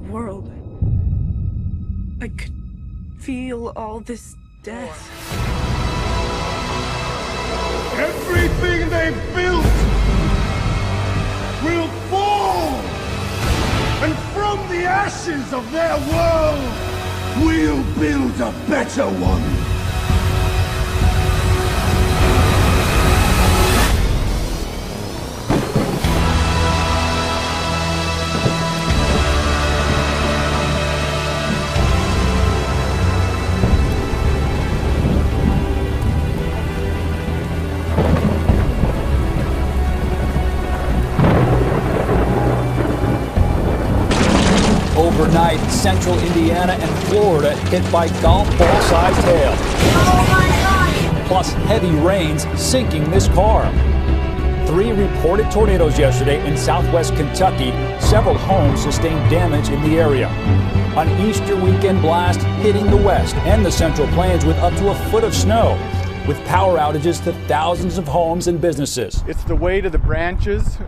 world. I could feel all this death. Everything they built will fall! And from the ashes of their world, we'll build a better one! Overnight, central Indiana and Florida hit by golf ball-sized hail. Oh my God! Plus heavy rains sinking this car. 3 reported tornadoes yesterday in southwest Kentucky. Several homes sustained damage in the area. An Easter weekend blast hitting the west and the Central Plains with up to a foot of snow, with power outages to thousands of homes and businesses. It's the weight of the branches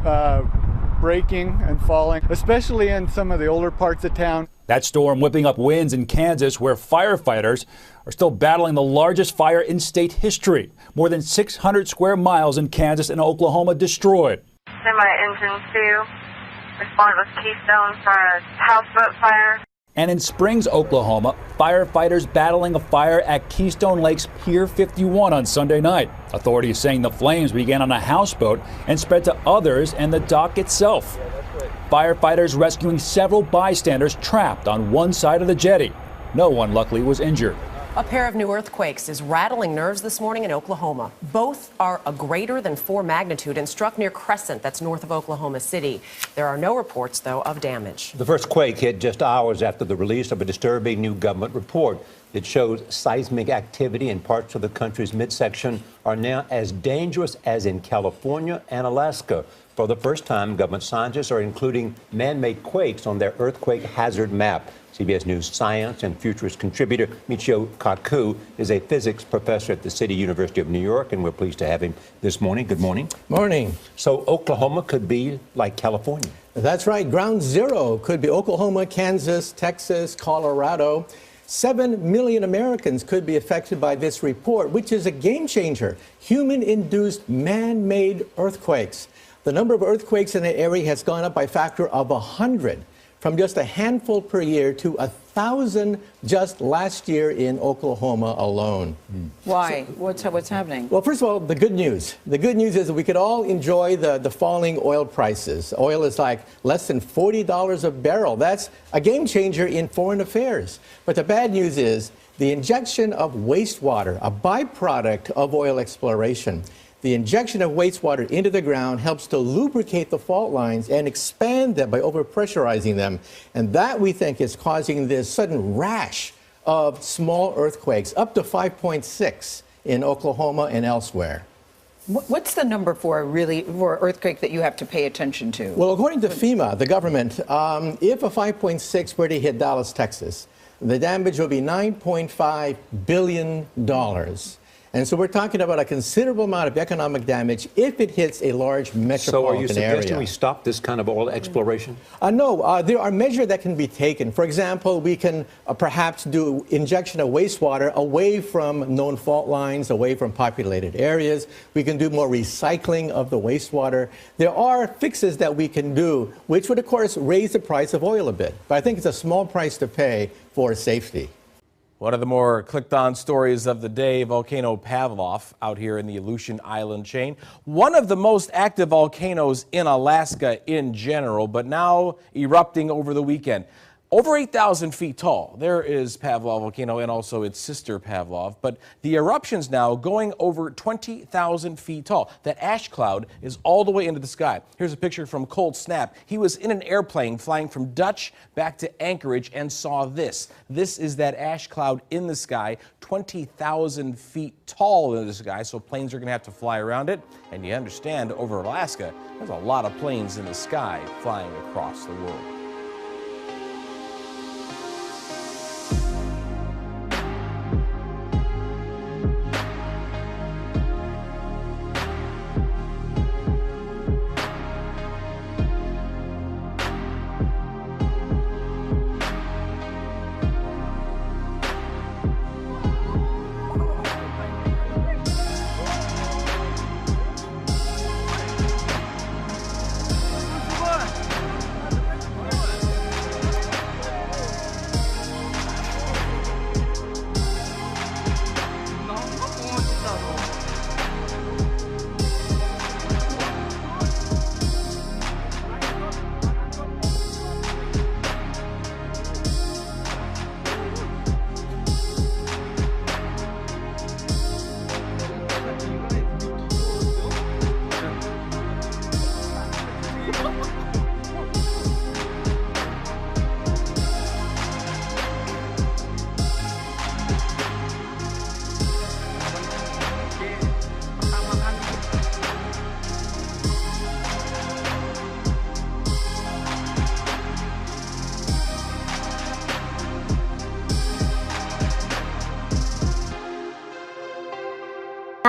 breaking and falling, especially in some of the older parts of town. That storm whipping up winds in Kansas, where firefighters are still battling the largest fire in state history. More than 600 square miles in Kansas and Oklahoma destroyed. Semi-engine 2 responded with Keystone for a houseboat fire. And in Springs, Oklahoma, firefighters battling a fire at Keystone Lake's Pier 51 on Sunday night. Authorities saying the flames began on a houseboat and spread to others and the dock itself. Firefighters rescuing several bystanders trapped on one side of the jetty. No one, luckily, was injured. A pair of new earthquakes is rattling nerves this morning in Oklahoma. Both are a greater than 4 magnitude and struck near Crescent, that's north of Oklahoma City. There are no reports, though, of damage. The first quake hit just hours after the release of a disturbing new government report. It shows seismic activity in parts of the country's midsection are now as dangerous as in California and Alaska. For the first time, government scientists are including man-made quakes on their earthquake hazard map. CBS News science and futurist contributor Michio Kaku is a physics professor at the City University of New York, and we're pleased to have him this morning. Good morning. Morning. So Oklahoma could be like California. That's right. Ground zero could be Oklahoma, Kansas, Texas, Colorado. 7 million Americans could be affected by this report, which is a game changer. Human-induced man-made earthquakes. The number of earthquakes in the area has gone up by a factor of 100. From just a handful per year to 1,000 just last year in Oklahoma alone. Why? What's happening? Well, first of all, the good news. The good news is that we could all enjoy the falling oil prices. Oil is like less than $40 a barrel. That's a game changer in foreign affairs. But the bad news is the injection of wastewater, a byproduct of oil exploration. The injection of wastewater into the ground helps to lubricate the fault lines and expand them by overpressurizing them. And that, we think, is causing this sudden rash of small earthquakes, up to 5.6 in Oklahoma and elsewhere. What's the number for earthquake that you have to pay attention to? Well, according to FEMA, the government, if a 5.6 were to hit Dallas, Texas, the damage will be $9.5 billion. And so we're talking about a considerable amount of economic damage if it hits a large metropolitan area. So are you suggesting we stop this kind of oil exploration? No, there are measures that can be taken. For example, we can perhaps do injection of wastewater away from known fault lines, away from populated areas. We can do more recycling of the wastewater. There are fixes that we can do, which would, of course, raise the price of oil a bit. But I think it's a small price to pay for safety. One of the more clicked-on stories of the day, Volcano Pavlov out here in the Aleutian Island chain. One of the most active volcanoes in Alaska in general, but now erupting over the weekend. Over 8,000 feet tall. There is Pavlov volcano and also its sister Pavlov, but the eruptions now going over 20,000 feet tall. That ash cloud is all the way into the sky. Here's a picture from Cold Snap. He was in an airplane flying from Dutch back to Anchorage and saw this. This is that ash cloud in the sky, 20,000 feet tall in the sky, so planes are going to have to fly around it. And you understand, over Alaska, there's a lot of planes in the sky flying across the world.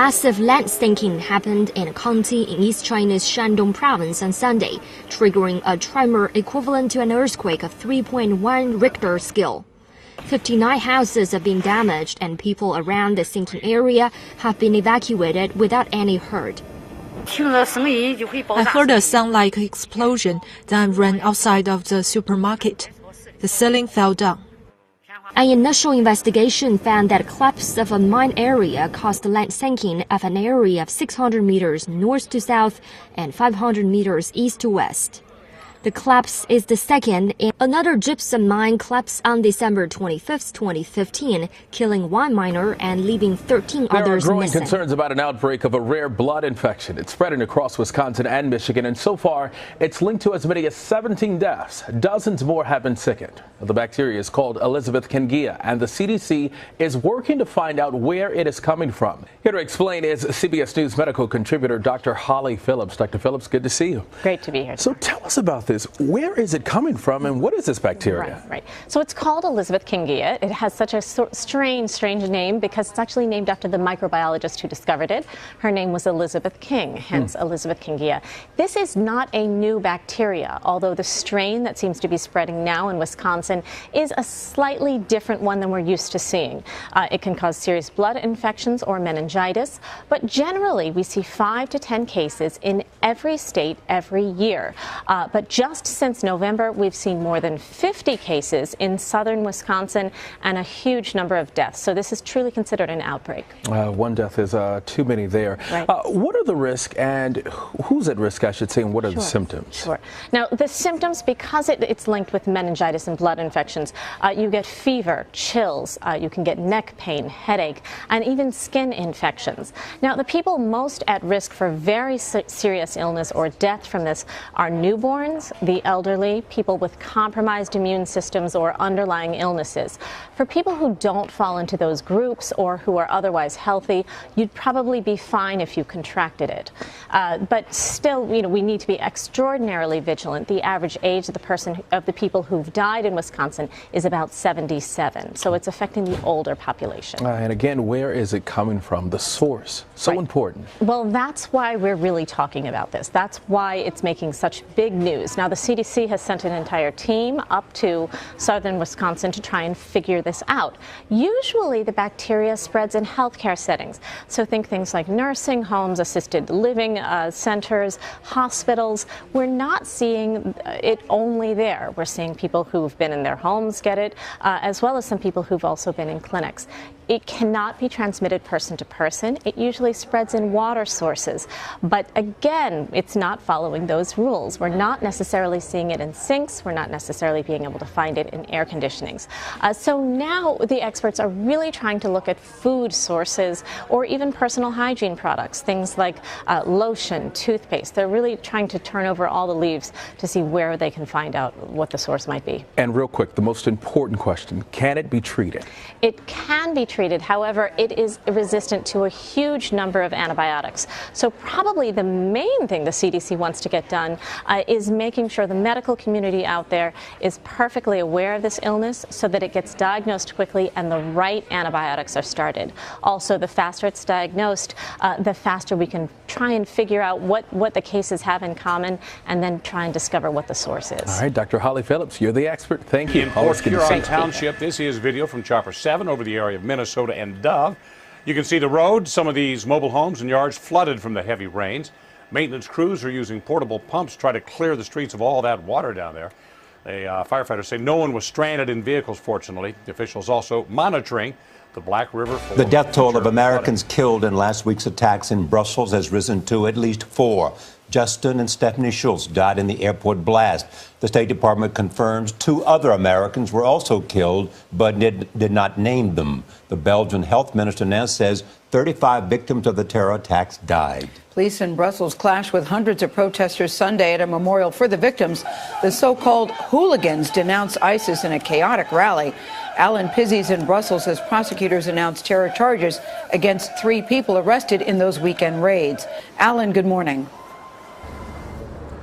Massive land sinking happened in a county in East China's Shandong province on Sunday, triggering a tremor equivalent to an earthquake of 3.1 Richter scale. 59 houses have been damaged and people around the sinking area have been evacuated without any hurt. I heard a sound-like explosion, then ran outside of the supermarket. The ceiling fell down. An initial investigation found that collapse of a mine area caused land sinking of an area of 600 meters north to south and 500 meters east to west. The collapse is the second in another gypsum mine collapsed on December 25, 2015, killing one miner and leaving 13 others missing. There are growing concerns about an outbreak of a rare blood infection. It's spreading across Wisconsin and Michigan, and so far, it's linked to as many as 17 deaths. Dozens more have been sickened. The bacteria is called Elizabeth Kingia, and the CDC is working to find out where it is coming from. Here to explain is CBS News medical contributor Dr. Holly Phillips. Dr. Phillips, good to see you. Great to be here. So tell us about this. Where is it coming from, and what is this bacteria? Right. So it's called Elizabeth Kingia. It has such a strange name because it's actually named after the microbiologist who discovered it. Her name was Elizabeth King, hence Elizabeth Kingia. This is not a new bacteria, although the strain that seems to be spreading now in Wisconsin is a slightly different one than we're used to seeing. It can cause serious blood infections or meningitis, but generally we see 5 to 10 cases in every state every year. But just since November, we've seen more than 50 cases in southern Wisconsin and a huge number of deaths. So this is truly considered an outbreak. One death is too many there. Right. What are the risks, and who's at risk, I should say, and what are the symptoms? Sure. Now, the symptoms, because it's linked with meningitis and blood infections, you get fever, chills, you can get neck pain, headache, and even skin infections. Now, the people most at risk for very serious illness or death from this are newborns, the elderly, people with compromised immune systems or underlying illnesses. For people who don't fall into those groups or who are otherwise healthy, you'd probably be fine if you contracted it. But still, we need to be extraordinarily vigilant. The average age of the people who've died in Wisconsin is about 77. So it's affecting the older population. And again, where is it coming from? The source, so important. Well, that's why we're really talking about this. That's why it's making such big news. Now, the CDC has sent an entire team up to southern Wisconsin to try and figure this out. Usually the bacteria spreads in healthcare settings. So think things like nursing homes, assisted living centers, hospitals. We're not seeing it only there. We're seeing people who've been in their homes get it, as well as some people who've also been in clinics. It cannot be transmitted person to person. It usually spreads in water sources. But again, it's not following those rules. We're not necessarily seeing it in sinks. We're not necessarily being able to find it in air conditionings. So now the experts are really trying to look at food sources or even personal hygiene products, things like lotion, toothpaste. They're really trying to turn over all the leaves to see where they can find out what the source might be. And real quick, the most important question, can it be treated? It can be treated. However, it is resistant to a huge number of antibiotics. So probably the main thing the CDC wants to get done is making sure the medical community out there is perfectly aware of this illness so that it gets diagnosed quickly and the right antibiotics are started. Also, the faster it's diagnosed, the faster we can try and figure out what the cases have in common and then try and discover what the source is. All right, Dr. Holly Phillips, you're the expert. Thank you. In Port Huron Township, this is video from Chopper 7 over the area of Minnesota and Dove. You can see the road, some of these mobile homes and yards flooded from the heavy rains. Maintenance crews are using portable pumps to try to clear the streets of all that water down there. The firefighters say no one was stranded in vehicles, fortunately. The officials also monitoring the Black River. The death toll of Americans killed in last week's attacks in Brussels has risen to at least 4. Justin and Stephanie Schultz died in the airport blast. The State Department confirms 2 other Americans were also killed, but did not name them. The Belgian health minister now says 35 victims of the terror attacks died. Police in Brussels clashed with hundreds of protesters Sunday at a memorial for the victims. The so-called hooligans denounced ISIS in a chaotic rally. Alan Pizzi's in Brussels as prosecutors announced terror charges against 3 people arrested in those weekend raids. Alan, good morning.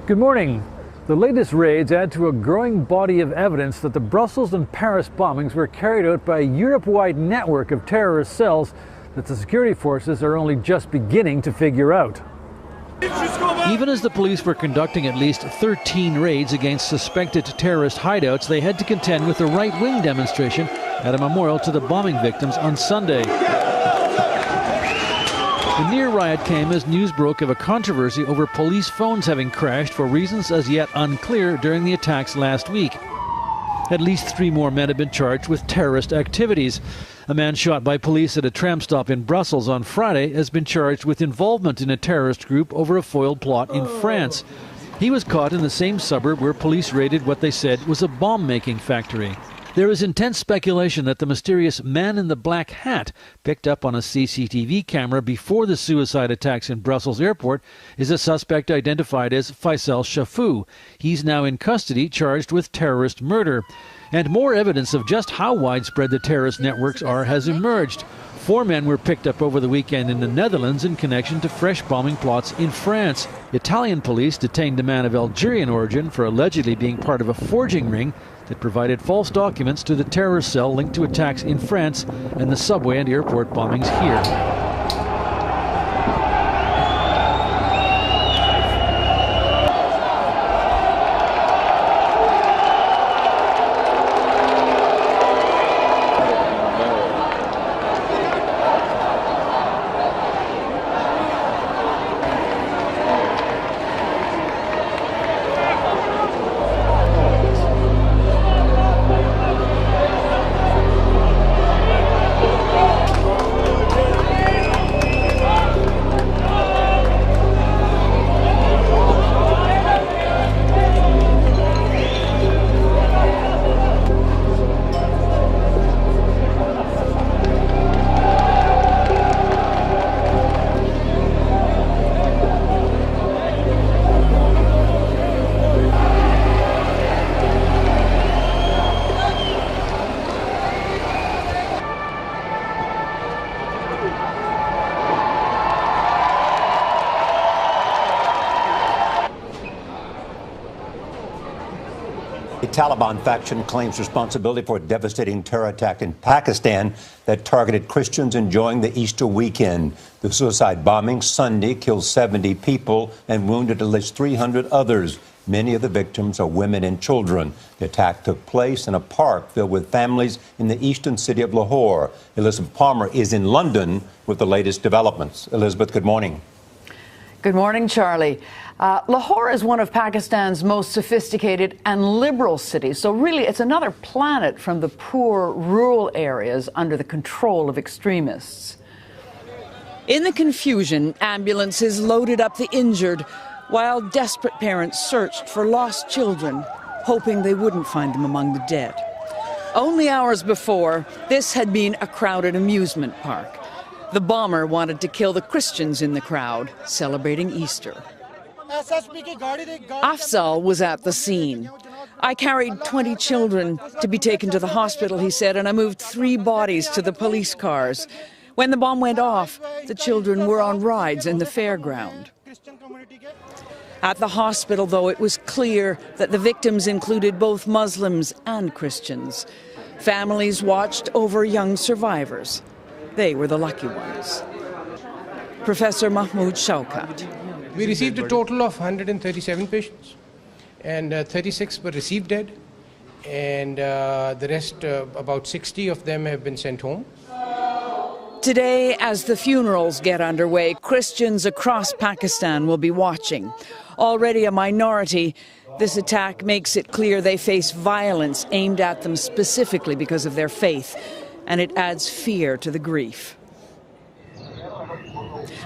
Good morning. The latest raids add to a growing body of evidence that the Brussels and Paris bombings were carried out by a Europe-wide network of terrorist cells that the security forces are only just beginning to figure out. Even as the police were conducting at least 13 raids against suspected terrorist hideouts, they had to contend with a right-wing demonstration at a memorial to the bombing victims on Sunday. The near riot came as news broke of a controversy over police phones having crashed for reasons as yet unclear during the attacks last week. At least 3 more men have been charged with terrorist activities. A man shot by police at a tram stop in Brussels on Friday has been charged with involvement in a terrorist group over a foiled plot in France. He was caught in the same suburb where police raided what they said was a bomb-making factory. There is intense speculation that the mysterious man in the black hat, picked up on a CCTV camera before the suicide attacks in Brussels airport, is a suspect identified as Faisal Shafou. He's now in custody, charged with terrorist murder. And more evidence of just how widespread the terrorist networks are has emerged. 4 men were picked up over the weekend in the Netherlands in connection to fresh bombing plots in France. Italian police detained a man of Algerian origin for allegedly being part of a forging ring that provided false documents to the terror cell linked to attacks in France and the subway and airport bombings here. The Taliban faction claims responsibility for a devastating terror attack in Pakistan that targeted Christians enjoying the Easter weekend. The suicide bombing Sunday killed 70 people and wounded at least 300 others. Many of the victims are women and children. The attack took place in a park filled with families in the eastern city of Lahore. Elizabeth Palmer is in London with the latest developments. Elizabeth, good morning. Good morning, Charlie. Lahore is one of Pakistan's most sophisticated and liberal cities, so really it's another planet from the poor rural areas under the control of extremists. In the confusion, ambulances loaded up the injured, while desperate parents searched for lost children, hoping they wouldn't find them among the dead. Only hours before, this had been a crowded amusement park. The bomber wanted to kill the Christians in the crowd, celebrating Easter. Afzal was at the scene. I carried 20 children to be taken to the hospital, he said, and I moved 3 bodies to the police cars. When the bomb went off, the children were on rides in the fairground. At the hospital, though, it was clear that the victims included both Muslims and Christians. Families watched over young survivors. They were the lucky ones. Professor Mahmoud Shaukat. We received a total of 137 patients, and 36 were received dead, and the rest, about 60 of them, have been sent home. Today, as the funerals get underway, Christians across Pakistan will be watching. Already a minority, this attack makes it clear they face violence aimed at them specifically because of their faith, and it adds fear to the grief.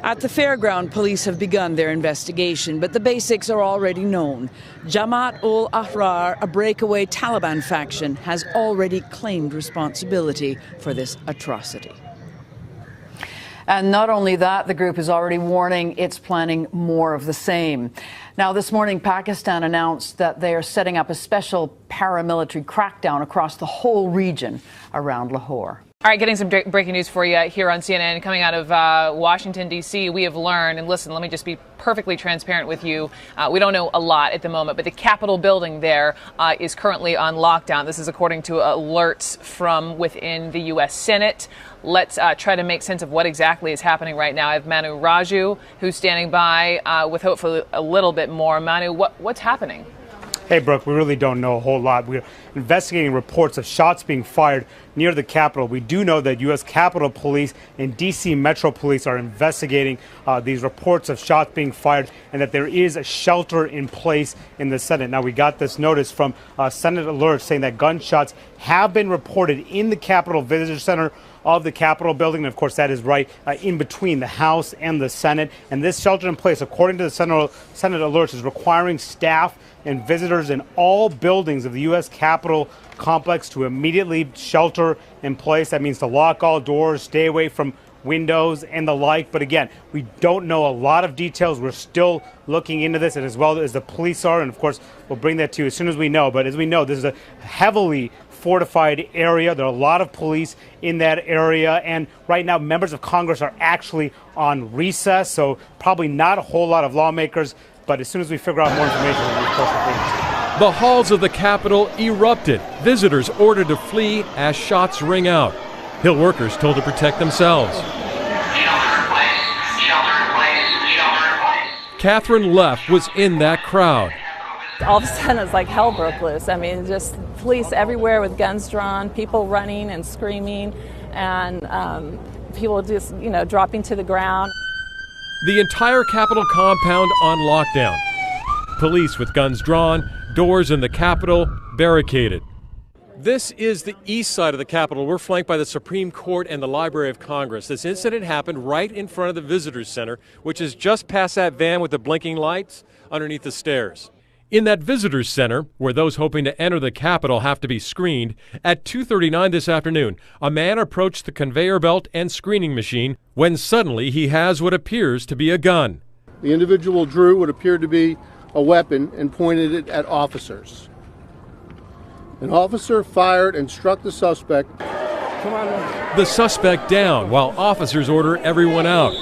At the fairground, police have begun their investigation, but the basics are already known. Jamaat-ul-Ahrar, a breakaway Taliban faction, has already claimed responsibility for this atrocity. And not only that, the group is already warning it's planning more of the same. Now, this morning, Pakistan announced that they are setting up a special paramilitary crackdown across the whole region around Lahore. All right, getting some breaking news for you here on CNN. Coming out of Washington, D.C., we have learned, and listen, let me just be perfectly transparent with you. We don't know a lot at the moment, but the Capitol building there is currently on lockdown. This is according to alerts from within the U.S. Senate. Let's try to make sense of what exactly is happening right now. I have Manu Raju, who's standing by with hopefully a little bit more. Manu, what's happening? Hey, Brooke, we really don't know a whole lot. We're investigating reports of shots being fired near the Capitol. We do know that U.S. Capitol Police and D.C. Metro Police are investigating these reports of shots being fired and that there is a shelter in place in the Senate. Now, we got this notice from Senate Alert saying that gunshots have been reported in the Capitol Visitor Center of the Capitol building. And of course, that is right in between the House and the Senate. And this shelter in place, according to the Senate Alerts, is requiring staff and visitors in all buildings of the U.S. Capitol complex to immediately shelter in place. That means to lock all doors, stay away from windows and the like. But again, we don't know a lot of details. We're still looking into this, and as well as the police are. And of course, we'll bring that to you as soon as we know. But as we know, this is a heavily fortified area. There are a lot of police in that area. And right now, members of Congress are actually on recess. So probably not a whole lot of lawmakers. But as soon as we figure out more information, we'll of course bring it to you. The halls of the Capitol erupted. Visitors ordered to flee as shots ring out. Hill workers told to protect themselves. Catherine Leff was in that crowd. All of a sudden, it's like hell broke loose. I mean, just police everywhere with guns drawn, people running and screaming, and people just, dropping to the ground. The entire Capitol compound on lockdown. Police with guns drawn, doors in the Capitol barricaded. This is the east side of the Capitol. We're flanked by the Supreme Court and the Library of Congress. This incident happened right in front of the Visitors Center, which is just past that van with the blinking lights underneath the stairs. In that Visitors Center, where those hoping to enter the Capitol have to be screened, at 2:39 this afternoon, a man approached the conveyor belt and screening machine when suddenly he has what appears to be a gun. The individual drew what appeared to be a weapon and pointed it at officers. An officer fired and struck the suspect. The suspect down while officers order everyone out.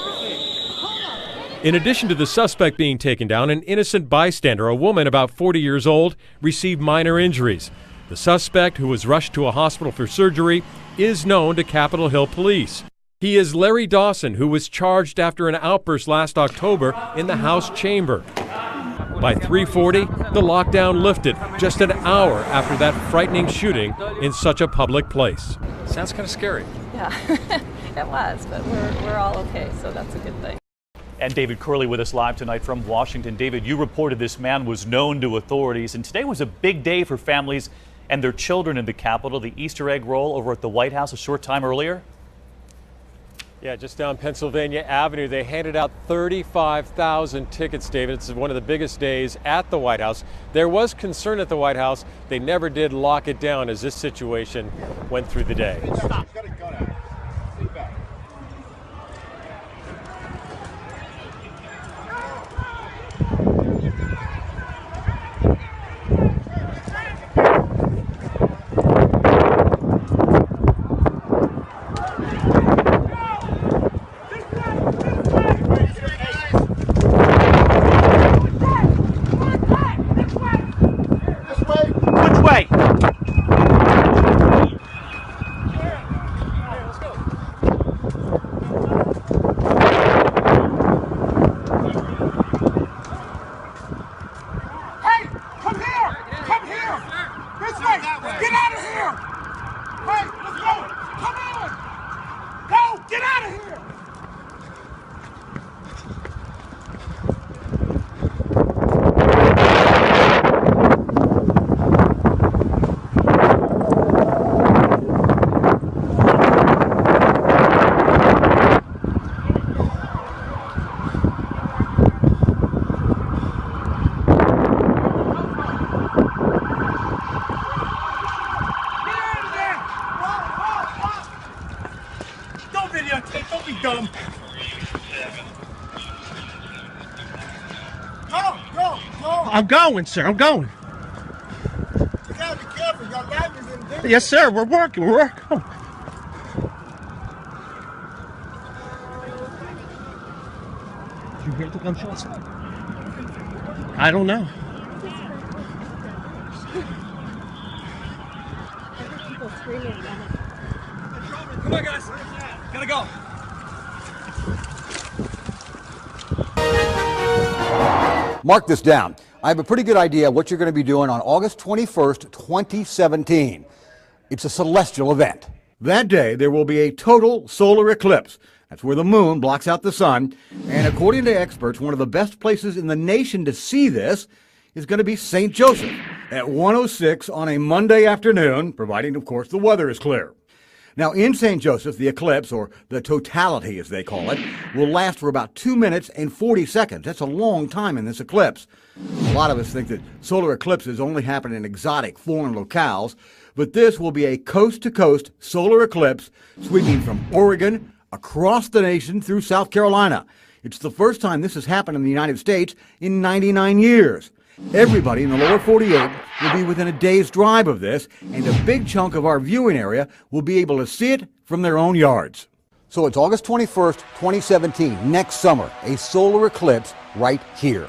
In addition to the suspect being taken down, an innocent bystander, a woman about 40 years old, received minor injuries. The suspect, who was rushed to a hospital for surgery, is known to Capitol Hill police. He is Larry Dawson, who was charged after an outburst last October in the House chamber. By 3:40, the lockdown lifted, just an hour after that frightening shooting in such a public place. Sounds kind of scary. Yeah, it was, but we're all okay, so that's a good thing. And David Curley with us live tonight from Washington. David, you reported this man was known to authorities, and today was a big day for families and their children in the Capitol. The Easter egg roll over at the White House a short time earlier. Yeah, just down Pennsylvania Avenue, they handed out 35,000 tickets, David. It's one of the biggest days at the White House. There was concern at the White House. They never did lock it down as this situation went through the day. Don't be dumb. Go. I'm going, sir. I'm going. You gotta be careful. Your life is in danger. Yes, sir. We're working. take the gunshots? I don't know. Come on, guys. Gotta go. Mark this down. I have a pretty good idea of what you're going to be doing on August 21st, 2017. It's a celestial event. That day, there will be a total solar eclipse. That's where the moon blocks out the sun. And according to experts, one of the best places in the nation to see this is going to be St. Joseph at 1:06 on a Monday afternoon, providing, of course, the weather is clear. Now, in St. Joseph, the eclipse, or the totality as they call it, will last for about 2 minutes and 40 seconds. That's a long time in this eclipse. A lot of us think that solar eclipses only happen in exotic foreign locales, but this will be a coast-to-coast solar eclipse sweeping from Oregon across the nation through South Carolina. It's the first time this has happened in the United States in 99 years. Everybody in the lower 48 will be within a day's drive of this, and a big chunk of our viewing area will be able to see it from their own yards. So it's August 21st, 2017, next summer, a solar eclipse right here.